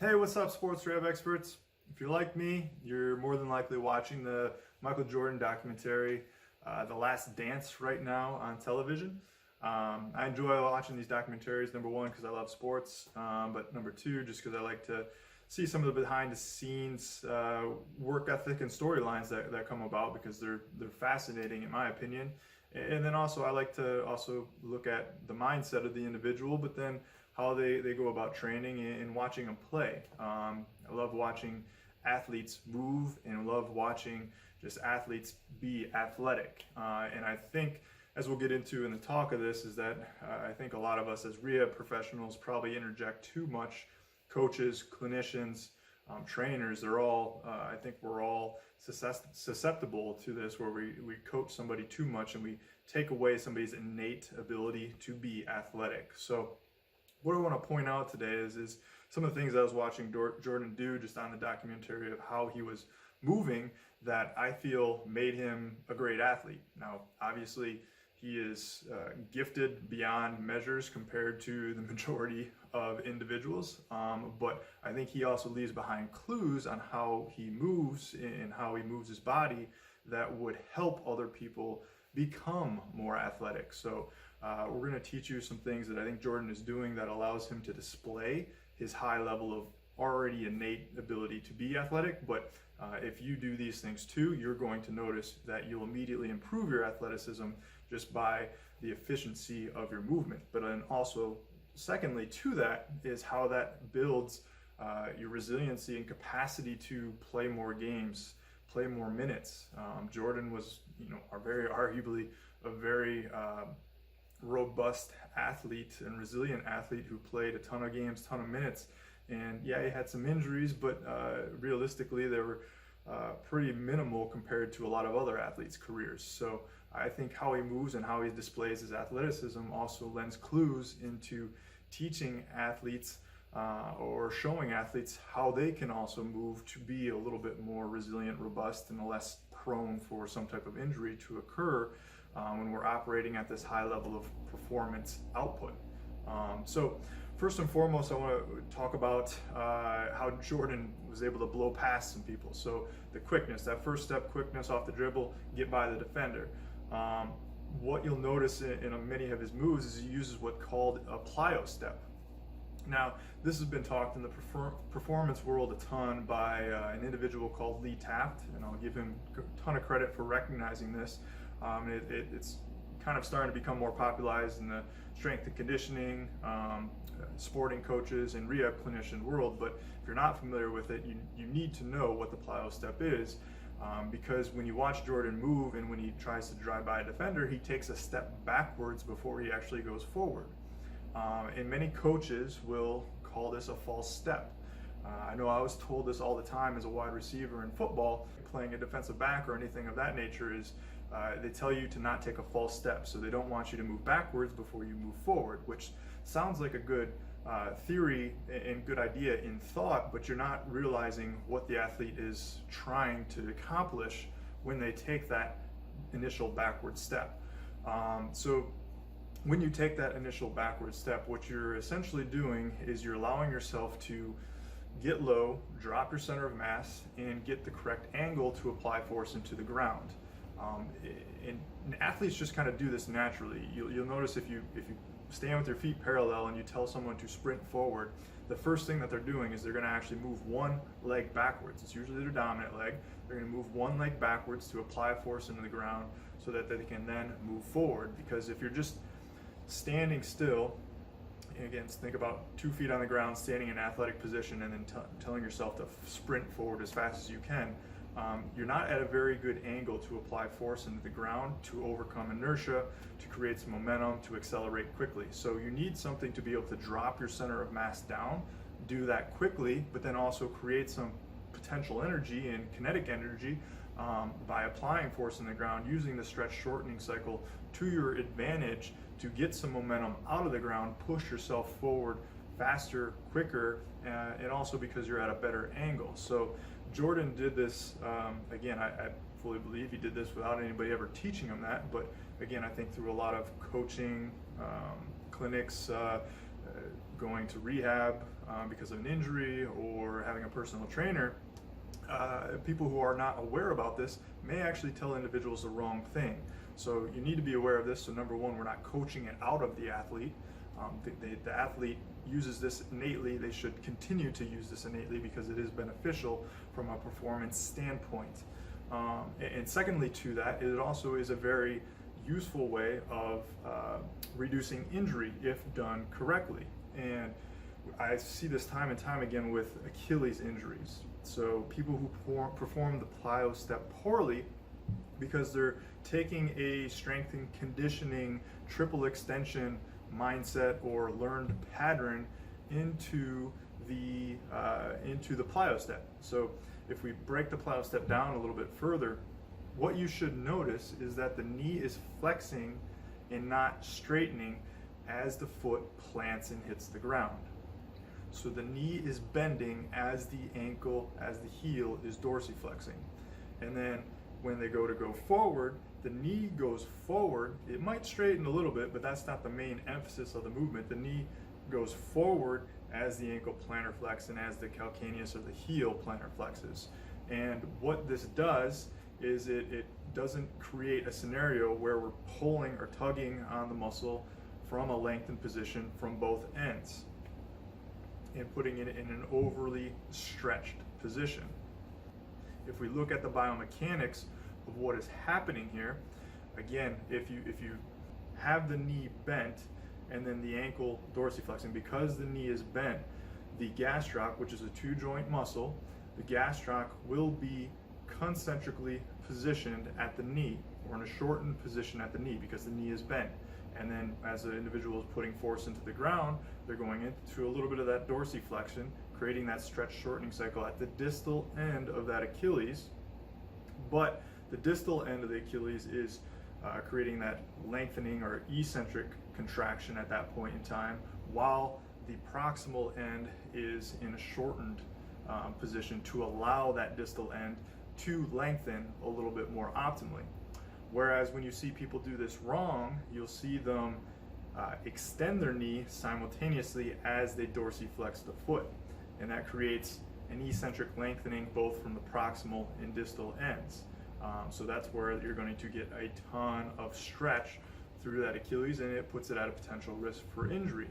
Hey, what's up, sports rehab experts? If you're like me, you're more than likely watching the Michael Jordan documentary, The Last Dance, right now on television. I enjoy watching these documentaries, number one, because I love sports, but number two, just because I like to see some of the behind the scenes work ethic and storylines that come about because they're fascinating in my opinion. And then also I like to also look at the mindset of the individual, but then how they go about training and watching them play. I love watching athletes move and love watching just athletes be athletic. And I think, as we'll get into in the talk of this, is that I think a lot of us as rehab professionals probably interject too much. Coaches, clinicians, trainers, they're all, I think we're all susceptible to this, where we coach somebody too much and we take away somebody's innate ability to be athletic. So what I want to point out today is some of the things I was watching Jordan do just on the documentary of how he was moving that I feel made him a great athlete. Now, obviously, he is gifted beyond measures compared to the majority of individuals, but I think he also leaves behind clues on how he moves and how he moves his body that would help other people become more athletic. So we're going to teach you some things that I think Jordan is doing that allows him to display his high level of already innate ability to be athletic. But if you do these things too, you're going to notice that you'll immediately improve your athleticism just by the efficiency of your movement. But then also, secondly to that, is how that builds your resiliency and capacity to play more games, play more minutes. Jordan was, arguably a very robust athlete and resilient athlete who played a ton of games, ton of minutes. And yeah, he had some injuries, but realistically, they were pretty minimal compared to a lot of other athletes' careers. So I think how he moves and how he displays his athleticism also lends clues into teaching athletes or showing athletes how they can also move to be a little bit more resilient, robust, and less prone for some type of injury to occur when we're operating at this high level of performance output. So first and foremost, I want to talk about how Jordan was able to blow past some people. So the quickness, that first step, quickness off the dribble, get by the defender. What you'll notice in many of his moves is he uses what's called a Plyo Step. Now, this has been talked in the performance world a ton by an individual called Lee Taft, and I'll give him a ton of credit for recognizing this. It's kind of starting to become more popularized in the strength and conditioning, sporting coaches, and rehab clinician world. But if you're not familiar with it, you need to know what the Plyo Step is, because when you watch Jordan move and when he tries to drive by a defender, he takes a step backwards before he actually goes forward. And many coaches will call this a false step. I know I was told this all the time as a wide receiver in football, playing a defensive back or anything of that nature, is they tell you to not take a false step. So they don't want you to move backwards before you move forward, which sounds like a good theory and good idea in thought, but you're not realizing what the athlete is trying to accomplish when they take that initial backward step. So when you take that initial backward step, what you're essentially doing is you're allowing yourself to get low, drop your center of mass, and get the correct angle to apply force into the ground. And athletes just kind of do this naturally. You'll notice if you stand with your feet parallel and you tell someone to sprint forward, the first thing that they're doing is they're going to actually move one leg backwards. It's usually their dominant leg. They're going to move one leg backwards to apply force into the ground so that they can then move forward. Because if you're just standing still, again, think about 2 feet on the ground, standing in an athletic position, and then telling yourself to sprint forward as fast as you can, you're not at a very good angle to apply force into the ground, to overcome inertia, to create some momentum, to accelerate quickly. So you need something to be able to drop your center of mass down, do that quickly, but then also create some potential energy and kinetic energy by applying force in the ground, using the stretch shortening cycle to your advantage to get some momentum out of the ground, push yourself forward faster, quicker, and also because you're at a better angle. So Jordan did this, again, I fully believe he did this without anybody ever teaching him that, but again, I think through a lot of coaching, clinics, going to rehab because of an injury, or having a personal trainer, people who are not aware about this may actually tell individuals the wrong thing. So you need to be aware of this. So number one, we're not coaching it out of the athlete. The athlete uses this innately. They should continue to use this innately because it is beneficial from a performance standpoint. And secondly to that, it also is a very useful way of reducing injury if done correctly. And I see this time and time again with Achilles injuries. So people who perform the Plyo Step poorly because they're taking a strength and conditioning triple extension mindset or learned pattern into the Plyo Step. So if we break the Plyo Step down a little bit further, what you should notice is that the knee is flexing and not straightening as the foot plants and hits the ground. So the knee is bending as the heel is dorsiflexing. And then when they go forward, the knee goes forward. It might straighten a little bit, but that's not the main emphasis of the movement. The knee goes forward as the ankle plantar flex and as the calcaneus or the heel plantar flexes. And what this does is it doesn't create a scenario where we're pulling or tugging on the muscle from a lengthened position from both ends and putting it in an overly stretched position. If we look at the biomechanics of what is happening here, again, if you have the knee bent and then the ankle dorsiflexing, because the knee is bent, the gastroc, which is a two-joint muscle, the gastroc will be concentrically positioned at the knee, or in a shortened position at the knee because the knee is bent. And then as the individual is putting force into the ground, they're going into a little bit of that dorsiflexion, creating that stretch shortening cycle at the distal end of that Achilles. But the distal end of the Achilles is creating that lengthening or eccentric contraction at that point in time, while the proximal end is in a shortened position to allow that distal end to lengthen a little bit more optimally. Whereas when you see people do this wrong, you'll see them extend their knee simultaneously as they dorsiflex the foot. And that creates an eccentric lengthening both from the proximal and distal ends. So that's where you're going to get a ton of stretch through that Achilles, and it puts it at a potential risk for injury.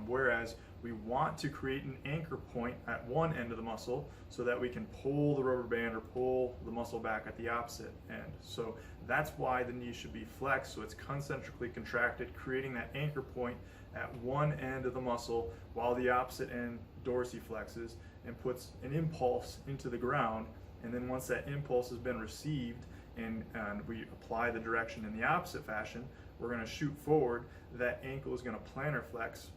Whereas we want to create an anchor point at one end of the muscle so that we can pull the rubber band or pull the muscle back at the opposite end. So that's why the knee should be flexed, so it's concentrically contracted, creating that anchor point at one end of the muscle while the opposite end dorsiflexes and puts an impulse into the ground. And then once that impulse has been received and we apply the direction in the opposite fashion, we're going to shoot forward. That ankle is going to plantar flex,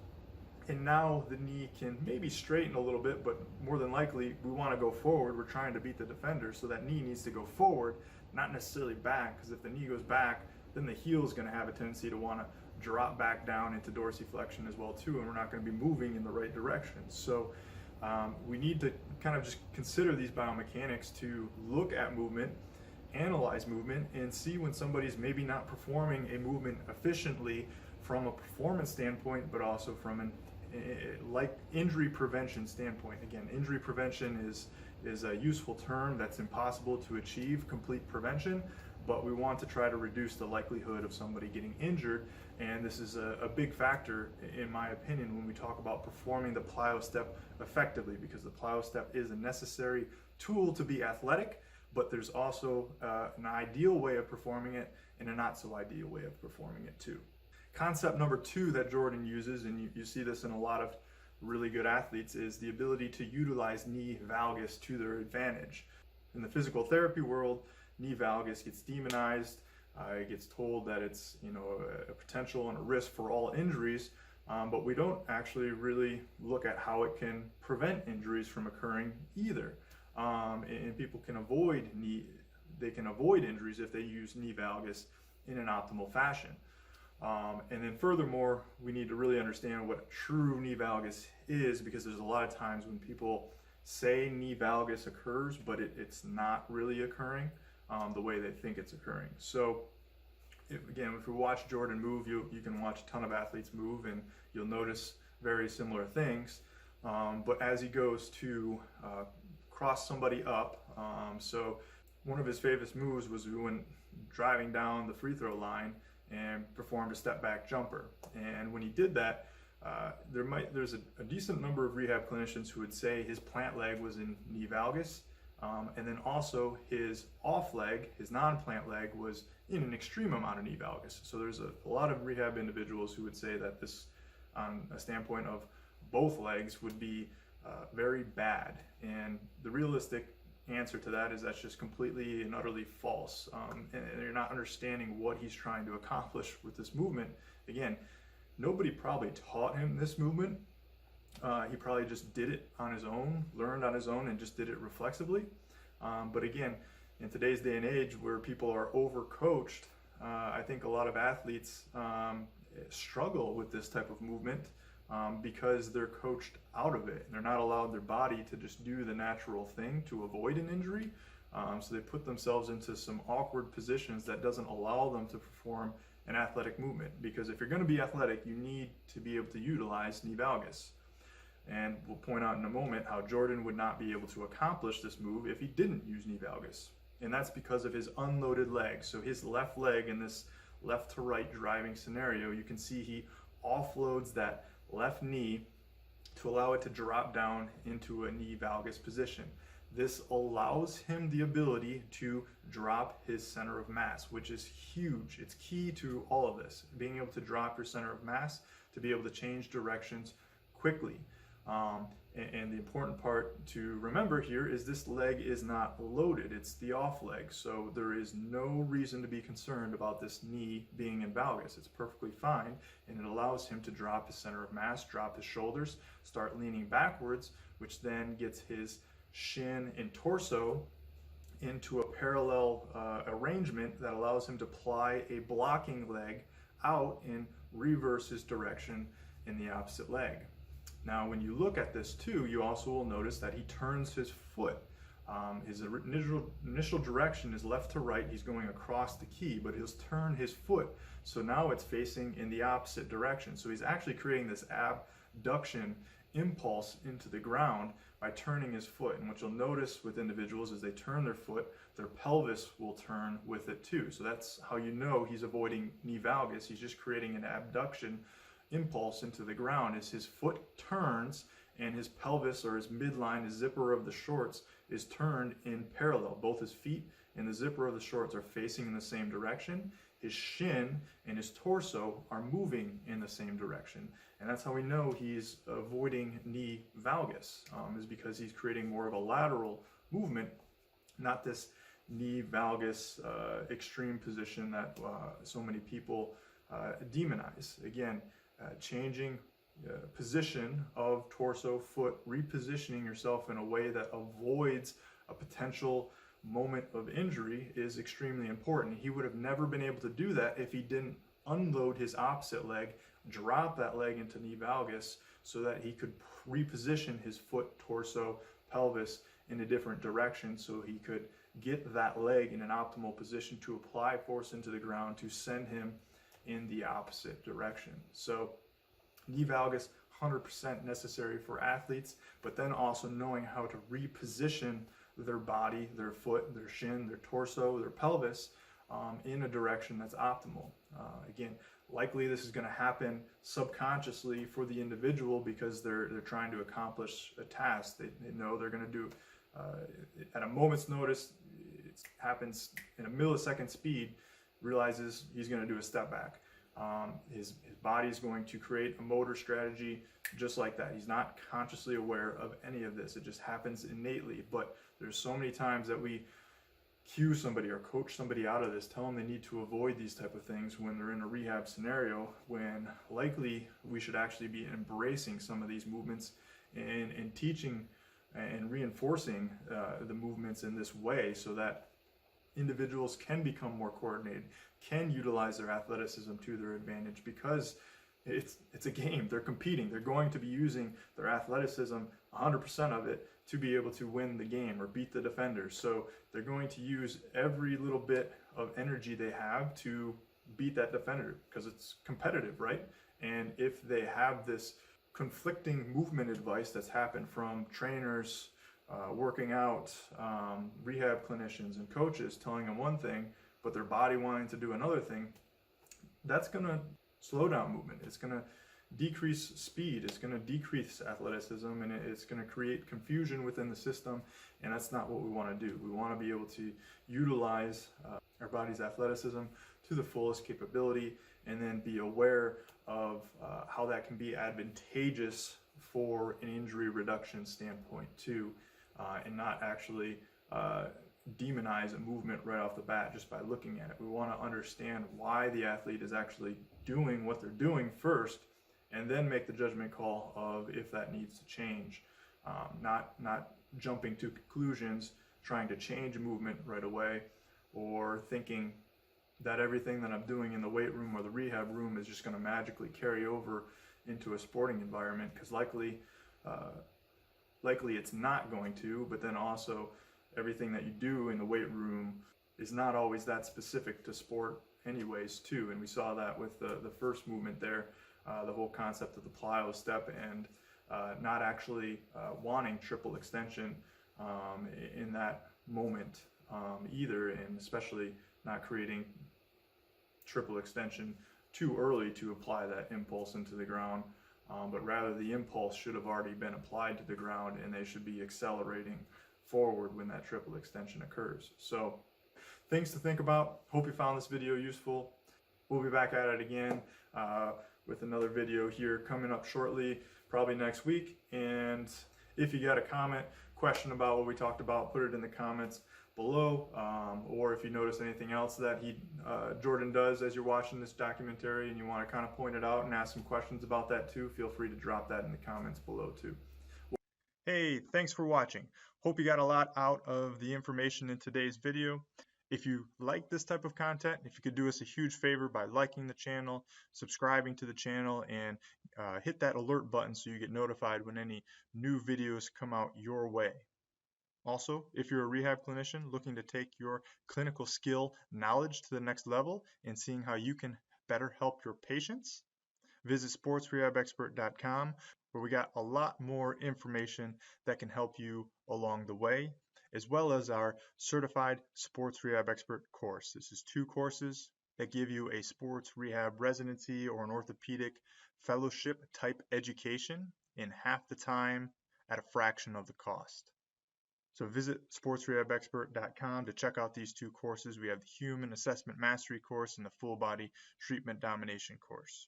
and now the knee can maybe straighten a little bit, but more than likely we want to go forward. We're trying to beat the defender, so that knee needs to go forward, not necessarily back, because if the knee goes back, then the heel is going to have a tendency to want to drop back down into dorsiflexion as well too, and we're not going to be moving in the right direction. So we need to kind of just consider these biomechanics to look at movement, analyze movement, and see when somebody's maybe not performing a movement efficiently from a performance standpoint, but also from an like injury prevention standpoint. Again, injury prevention is a useful term that's impossible to achieve complete prevention, but we want to try to reduce the likelihood of somebody getting injured. And this is a big factor, in my opinion, when we talk about performing the Plyo Step effectively, because the Plyo Step is a necessary tool to be athletic, but there's also an ideal way of performing it and a not so ideal way of performing it too. Concept number two that Jordan uses, and you see this in a lot of really good athletes, is the ability to utilize knee valgus to their advantage. In the physical therapy world, knee valgus gets demonized. It gets told that it's a potential and a risk for all injuries, but we don't actually really look at how it can prevent injuries from occurring either. And people can avoid injuries if they use knee valgus in an optimal fashion. And then furthermore, we need to really understand what true knee valgus is, because there's a lot of times when people say knee valgus occurs, but it's not really occurring the way they think it's occurring. So if we watch Jordan move, you can watch a ton of athletes move and you'll notice very similar things. But as he goes to cross somebody up, so one of his famous moves was when driving down the free throw line and performed a step back jumper. And when he did that, there's a decent number of rehab clinicians who would say his plant leg was in knee valgus, and then also his off leg, his non-plant leg, was in an extreme amount of knee valgus. So there's a lot of rehab individuals who would say that this, on a standpoint of both legs, would be very bad. And the realistic answer to that is that's just completely and utterly false. And you're not understanding what he's trying to accomplish with this movement. Again, nobody probably taught him this movement. He probably just did it on his own, learned on his own, and just did it reflexively. But again, in today's day and age where people are overcoached, I think a lot of athletes struggle with this type of movement because they're coached out of it. They're not allowed their body to just do the natural thing to avoid an injury. So they put themselves into some awkward positions that doesn't allow them to perform an athletic movement. Because if you're going to be athletic, you need to be able to utilize knee valgus. And we'll point out in a moment how Jordan would not be able to accomplish this move if he didn't use knee valgus. And that's because of his unloaded leg. So his left leg in this left to right driving scenario, you can see he offloads that left knee to allow it to drop down into a knee valgus position. This allows him the ability to drop his center of mass, which is huge. It's key to all of this, being able to drop your center of mass, to be able to change directions quickly. And the important part to remember here is this leg is not loaded, it's the off leg. So there is no reason to be concerned about this knee being in valgus. It's perfectly fine, and it allows him to drop his center of mass, drop his shoulders, start leaning backwards, which then gets his shin and torso into a parallel arrangement that allows him to ply a blocking leg out and reverse his direction in the opposite leg. Now, when you look at this too, you also will notice that he turns his foot. His initial direction is left to right. He's going across the key, but he'll turn his foot. So now it's facing in the opposite direction. So he's actually creating this abduction impulse into the ground by turning his foot. And what you'll notice with individuals is they turn their foot, their pelvis will turn with it too. So that's how you know he's avoiding knee valgus. He's just creating an abduction impulse into the ground as his foot turns and his pelvis, or his midline, his zipper of the shorts, is turned in parallel. Both his feet and the zipper of the shorts are facing in the same direction. His shin and his torso are moving in the same direction. And that's how we know he's avoiding knee valgus, is because he's creating more of a lateral movement, not this knee valgus extreme position that so many people demonize. Again, changing position of torso, foot, repositioning yourself in a way that avoids a potential moment of injury is extremely important. He would have never been able to do that if he didn't unload his opposite leg, drop that leg into knee valgus so that he could reposition his foot, torso, pelvis in a different direction so he could get that leg in an optimal position to apply force into the ground to send him in the opposite direction. So knee valgus, 100% necessary for athletes, but then also knowing how to reposition their body, their foot, their shin, their torso, their pelvis in a direction that's optimal. Again, likely this is going to happen subconsciously for the individual because they're trying to accomplish a task. They know they're going to do at a moment's notice. It happens in a millisecond speed. Realizes he's going to do a step back. His body is going to create a motor strategy just like that. He's not consciously aware of any of this. It just happens innately. But there's so many times that we cue somebody or coach somebody out of this, tell them they need to avoid these type of things when they're in a rehab scenario, when likely we should actually be embracing some of these movements and teaching and reinforcing the movements in this way so that individuals can become more coordinated, can utilize their athleticism to their advantage, because it's a game. They're competing. They're going to be using their athleticism, 100% of it, to be able to win the game or beat the defenders. So they're going to use every little bit of energy they have to beat that defender because it's competitive, right? And if they have this conflicting movement advice that's happened from trainers, working out, rehab clinicians and coaches telling them one thing, but their body wanting to do another thing, that's going to slow down movement. It's going to decrease speed. It's going to decrease athleticism, and it's going to create confusion within the system. And that's not what we want to do. We want to be able to utilize our body's athleticism to the fullest capability, and then be aware of how that can be advantageous for an injury reduction standpoint too, and not actually demonize a movement right off the bat just by looking at it. We want to understand why the athlete is actually doing what they're doing first, and then make the judgment call of if that needs to change. Not jumping to conclusions, trying to change a movement right away, or thinking that everything that I'm doing in the weight room or the rehab room is just going to magically carry over into a sporting environment, because likely it's not going to. But then also, everything that you do in the weight room is not always that specific to sport anyways too. And we saw that with the first movement there, the whole concept of the Plyo Step, and not actually wanting triple extension in that moment either, and especially not creating triple extension too early to apply that impulse into the ground, but rather the impulse should have already been applied to the ground, and they should be accelerating forward when that triple extension occurs. So things to think about. Hope you found this video useful. We'll be back at it again with another video here coming up shortly, probably next week. And if you got a comment, question about what we talked about, put it in the comments below, or if you notice anything else that Jordan does as you're watching this documentary and you want to kind of point it out and ask some questions about that too, feel free to drop that in the comments below too. Hey, thanks for watching. Hope you got a lot out of the information in today's video. If you like this type of content, if you could do us a huge favor by liking the channel, subscribing to the channel, and hit that alert button so you get notified when any new videos come out your way. Also, if you're a rehab clinician looking to take your clinical skill knowledge to the next level and seeing how you can better help your patients, visit sportsrehabexpert.com, where we got a lot more information that can help you along the way, as well as our certified sports rehab expert course. This is 2 courses that give you a sports rehab residency or an orthopedic fellowship type education in half the time at a fraction of the cost. So visit sportsrehabexpert.com to check out these 2 courses. We have the Human Assessment Mastery course and the Full Body Treatment Domination course.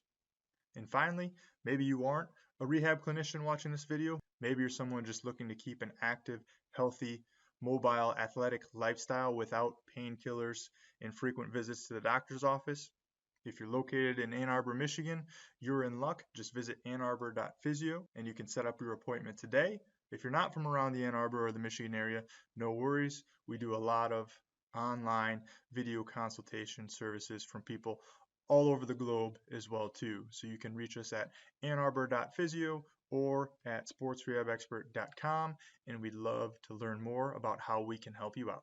And finally, maybe you aren't a rehab clinician watching this video. Maybe you're someone just looking to keep an active, healthy, mobile, athletic lifestyle without painkillers and frequent visits to the doctor's office. If you're located in Ann Arbor, Michigan, you're in luck. Just visit annarbor.physio and you can set up your appointment today. If you're not from around the Ann Arbor or the Michigan area, no worries. We do a lot of online video consultation services from people all over the globe as well too. So you can reach us at annarbor.physio or at sportsrehabexpert.com, and we'd love to learn more about how we can help you out.